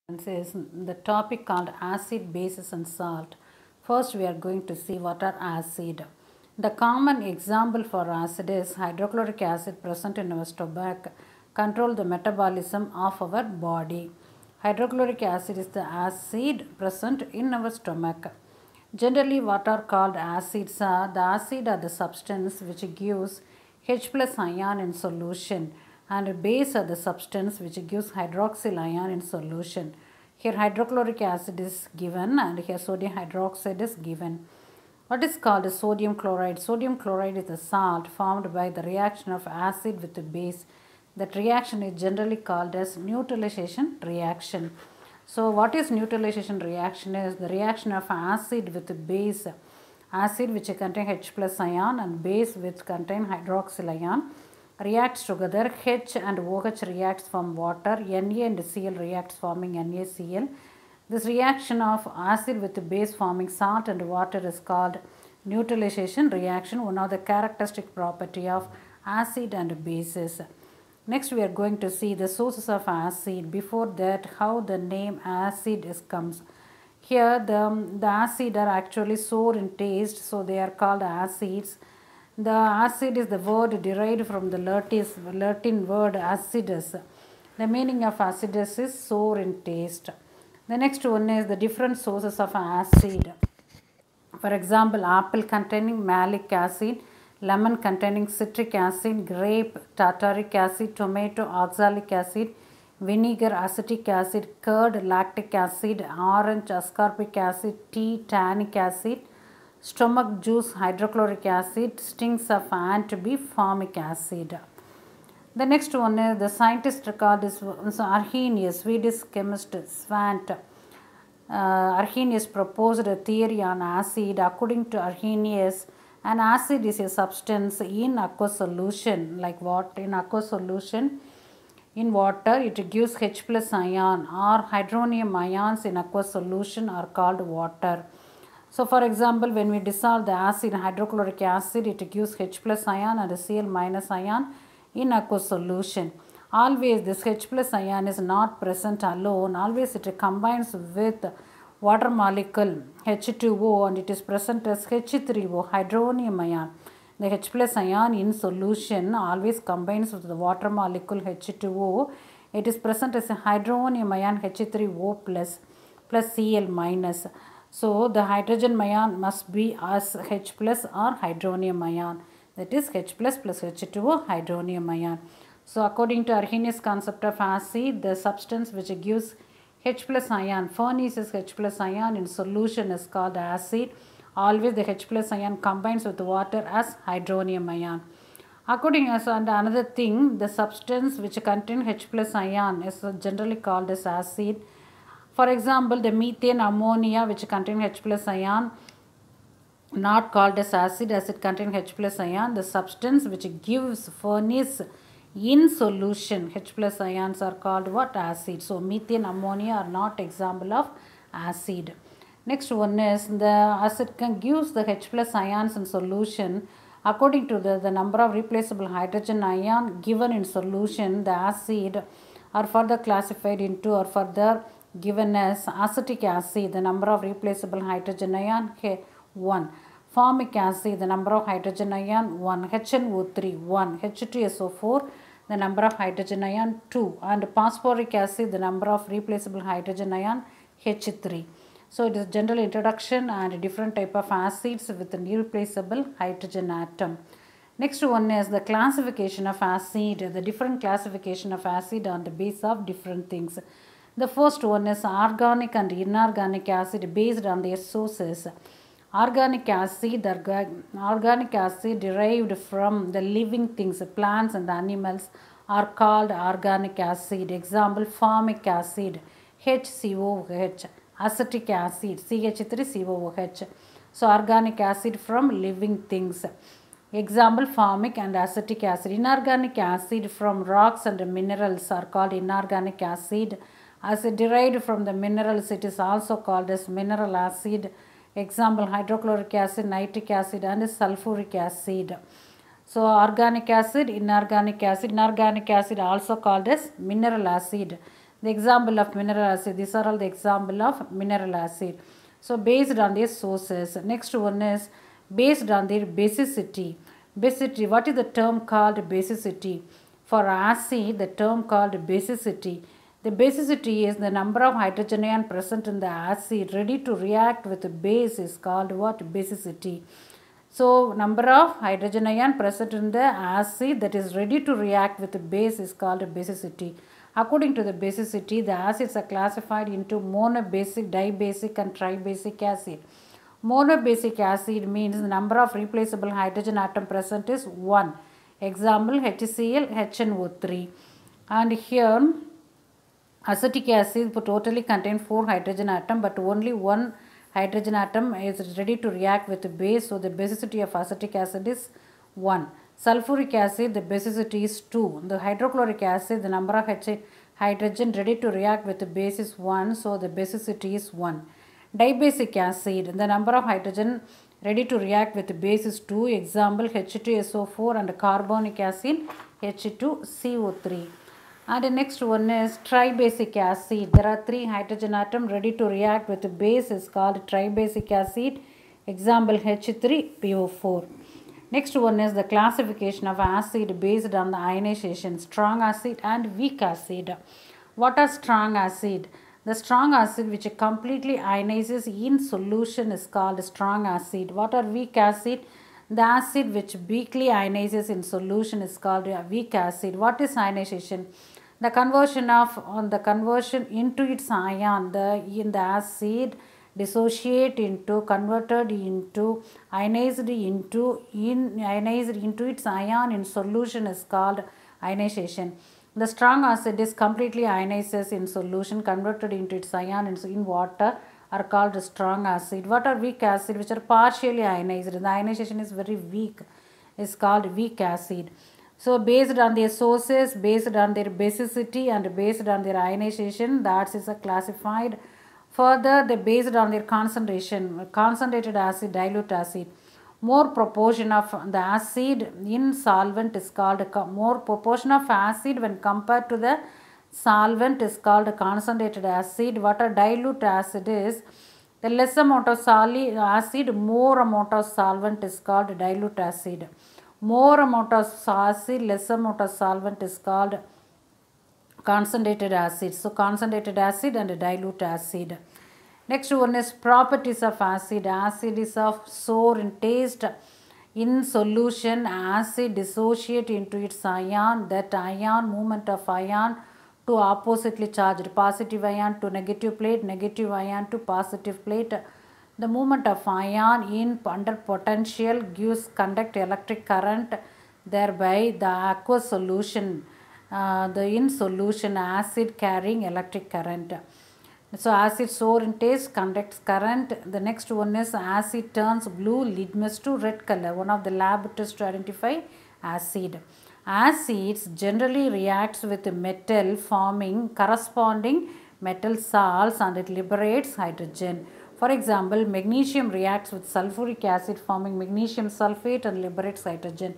Is the topic called acid, bases and salt. First we are going to see what are acid. The common example for acid is hydrochloric acid present in our stomach control the metabolism of our body. Hydrochloric acid is the acid present in our stomach. Generally what are called acids are the acid are the substance which gives H plus ion in solution and base are the substance which gives hydroxyl ion in solution. Here hydrochloric acid is given and here sodium hydroxide is given. What is called sodium chloride? Sodium chloride is a salt formed by the reaction of acid with a base. That reaction is generally called as neutralization reaction. So what is neutralization reaction is the reaction of acid with base. Acid which contain H plus ion and base which contain hydroxyl ion reacts together. H and OH reacts from water. Na and Cl reacts forming NaCl. This reaction of acid with base forming salt and water is called neutralization reaction, one of the characteristic property of acid and bases. Next we are going to see the sources of acid. Before that, how the name acid comes. Here the acid are actually sour in taste, so they are called acids. The acid is the word derived from the Latin word acidus. The meaning of acidus is sour in taste. The next one is the different sources of acid. For example, apple containing malic acid, lemon containing citric acid, grape tartaric acid, tomato oxalic acid, vinegar acetic acid, curd lactic acid, orange ascorbic acid, tea tannic acid, stomach juice hydrochloric acid, stings of ant bee formic acid. The next one is the scientist called is Arrhenius, Swedish chemist Svante. Arrhenius proposed a theory on acid. According to Arrhenius, an acid is a substance in aqueous solution, like what in aqueous solution in water it gives H plus ion or hydronium ions in aqueous solution are called water. So for example, when we dissolve the acid hydrochloric acid, it gives H plus ion and Cl minus ion in aqueous solution. Always this H plus ion is not present alone, always it combines with water molecule H2O and it is present as H3O hydronium ion. The H plus ion in solution always combines with the water molecule H2O. It is present as a hydronium ion H3O plus Cl minus. So the hydrogen ion must be as H plus or hydronium ion. That is H plus H2O hydronium ion. So according to Arrhenius concept of acid, the substance which gives H plus ion, furnishes H plus ion in solution is called acid. Always the H plus ion combines with water as hydronium ion. According to another thing, the substance which contains H plus ion is generally called as acid. For example, the methane, ammonia which contain H plus ion not called as acid as it contains H plus ion. The substance which gives furnace in solution H plus ions are called what? Acid. So methane, ammonia are not example of acid. Next one is the acid gives the H plus ions in solution. According to the number of replaceable hydrogen ion given in solution, the acid are further classified into or further given as acetic acid, the number of replaceable hydrogen ion 1. Formic acid, the number of hydrogen ion 1. HNO3 1. H2SO4, the number of hydrogen ion 2. And phosphoric acid, the number of replaceable hydrogen ion H3. So it is general introduction and different type of acids with an irreplaceable hydrogen atom. Next one is the classification of acid, the different classification of acid on the base of different things. The first one is organic and inorganic acid based on their sources. Organic acid derived from the living things, plants and animals are called organic acid. Example, formic acid, HCOH, acetic acid, CH3COOH. So organic acid from living things. Example, formic and acetic acid. Inorganic acid from rocks and minerals are called inorganic acid. As derived from the minerals, it is also called as mineral acid. Example, hydrochloric acid, nitric acid and sulfuric acid. So organic acid, inorganic acid also called as mineral acid. The example of mineral acid, these are all the example of mineral acid. So based on their sources. Next one is based on their basicity. Basicity, what is the term called basicity? For acid, the term called basicity. The basicity is the number of hydrogen ion present in the acid ready to react with the base is called what? Basicity. So number of hydrogen ion present in the acid that is ready to react with the base is called basicity. According to the basicity, the acids are classified into monobasic, dibasic and tribasic acid. Monobasic acid means the number of replaceable hydrogen atom present is 1. Example HCl, HNO3. And here acetic acid totally contain 4 hydrogen atom, but only 1 hydrogen atom is ready to react with the base. So the basicity of acetic acid is 1. Sulfuric acid, the basicity is 2. The hydrochloric acid, the number of hydrogen ready to react with the base is 1. So the basicity is 1. Dibasic acid, the number of hydrogen ready to react with the base is 2. Example H2SO4 and carbonic acid H2CO3. And the next one is tribasic acid. There are 3 hydrogen atoms ready to react with the base is called tribasic acid. Example H3PO4. Next one is the classification of acid based on the ionization, strong acid and weak acid. What are strong acid? The strong acid which completely ionizes in solution is called strong acid. What are weak acid? The acid which weakly ionizes in solution is called a weak acid. What is ionization? The conversion into its ion. In the acid dissociate into, converted into, ionized into its ion in solution is called ionization. The strong acid is completely ionizes in solution, converted into its ion in water are called strong acid. What are weak acid? Which are partially ionized. The ionization is very weak, is called weak acid. So based on their sources, based on their basicity and based on their ionization, that is classified. Further, they based on their concentration, concentrated acid, dilute acid. More proportion of the acid in solvent is called, more proportion of acid when compared to the solvent is called concentrated acid. What a dilute acid is, the less amount of solid acid, more amount of solvent is called dilute acid. More amount of acid, less amount of solvent is called concentrated acid. So concentrated acid and dilute acid. Next one is properties of acid. Acid is of sour in taste. In solution, acid dissociate into its ion. That ion, movement of ion to oppositely charged, positive ion to negative plate, negative ion to positive plate. The movement of ion in under potential gives conduct electric current, thereby the aqueous solution, the in solution acid carrying electric current. So acid sour in taste, conducts current. The next one is acid turns blue litmus to red color. One of the lab tests to identify acid. Acids generally reacts with metal forming corresponding metal salts and it liberates hydrogen. For example, magnesium reacts with sulfuric acid forming magnesium sulfate and liberates hydrogen.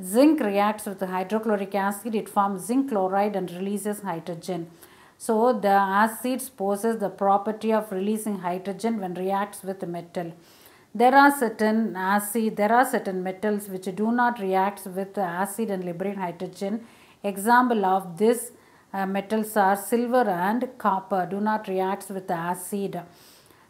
Zinc reacts with hydrochloric acid, it forms zinc chloride and releases hydrogen. So the acids possess the property of releasing hydrogen when reacts with metal. There are certain metals which do not react with acid and liberate hydrogen. Example of this metals are silver and copper, do not react with acid.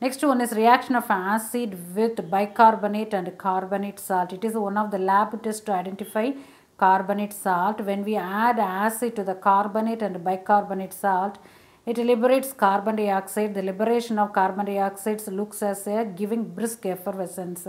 Next one is reaction of acid with bicarbonate and carbonate salt. It is one of the lab tests to identify carbonate salt. When we add acid to the carbonate and bicarbonate salt, it liberates carbon dioxide. The liberation of carbon dioxide looks as a giving brisk effervescence.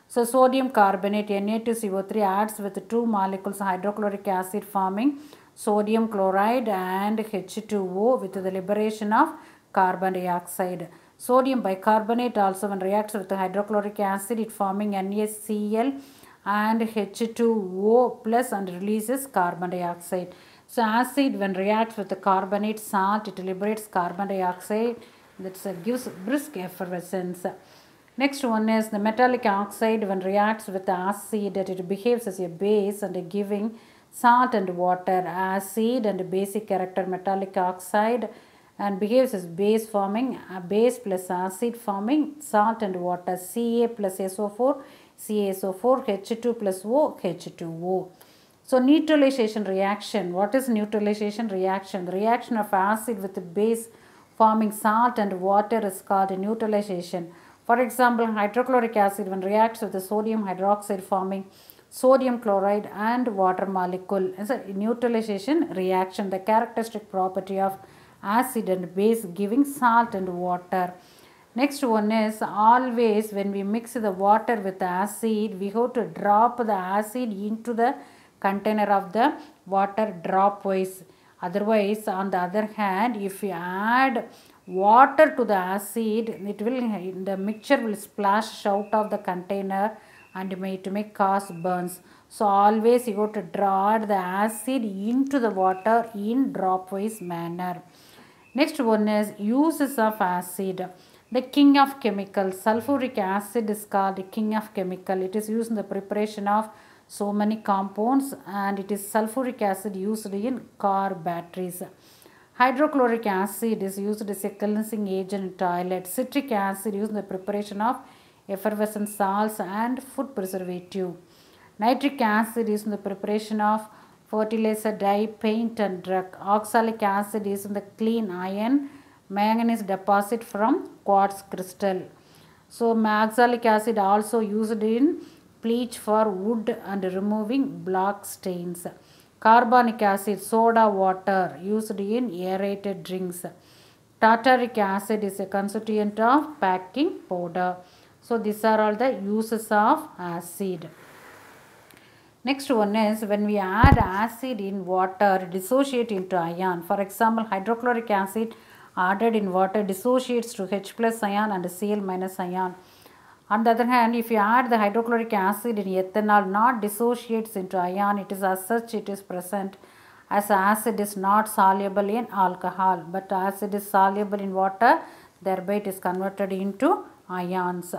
So sodium carbonate Na2CO3 adds with 2 molecules hydrochloric acid forming sodium chloride and H2O with the liberation of carbon dioxide. Sodium bicarbonate also when reacts with the hydrochloric acid, it forming NaCl and H2O plus and releases carbon dioxide. So acid when reacts with the carbonate salt, it liberates carbon dioxide, that gives brisk effervescence. Next one is the metallic oxide when reacts with the acid, that it behaves as a base and giving salt and water, acid and basic character metallic oxide, and behaves as base forming, base plus acid forming, salt and water, Ca plus SO4, CaSO4, H2 plus O, H2O. So neutralization reaction. What is neutralization reaction? The reaction of acid with the base forming salt and water is called neutralization. For example, hydrochloric acid when reacts with the sodium hydroxide forming sodium chloride and water molecule is a neutralization reaction. The characteristic property of acid and base giving salt and water. Next one is always when we mix the water with the acid, we have to drop the acid into the container of the water dropwise. Otherwise, on the other hand, if you add water to the acid, the mixture will splash out of the container and it may cause burns. So always you have to draw the acid into the water in dropwise manner. Next one is uses of acid. The king of chemicals. Sulfuric acid is called the king of chemical. It is used in the preparation of so many compounds, and it is sulfuric acid used in car batteries. Hydrochloric acid is used as a cleansing agent in toilets. Citric acid used in the preparation of effervescent salts and food preservative. Nitric acid is in the preparation of fertilizer, dye, paint and drug. Oxalic acid is in the clean iron manganese deposit from quartz crystal. So oxalic acid also used in bleach for wood and removing black stains. Carbonic acid, soda water used in aerated drinks. Tartaric acid is a constituent of packing powder. So these are all the uses of acid. Next one is when we add acid in water, dissociate into ion. For example, hydrochloric acid added in water dissociates to H plus ion and Cl minus ion. On the other hand, if you add the hydrochloric acid in ethanol, not dissociates into ion, it is as such it is present, as acid is not soluble in alcohol, but acid is soluble in water, thereby it is converted into ions.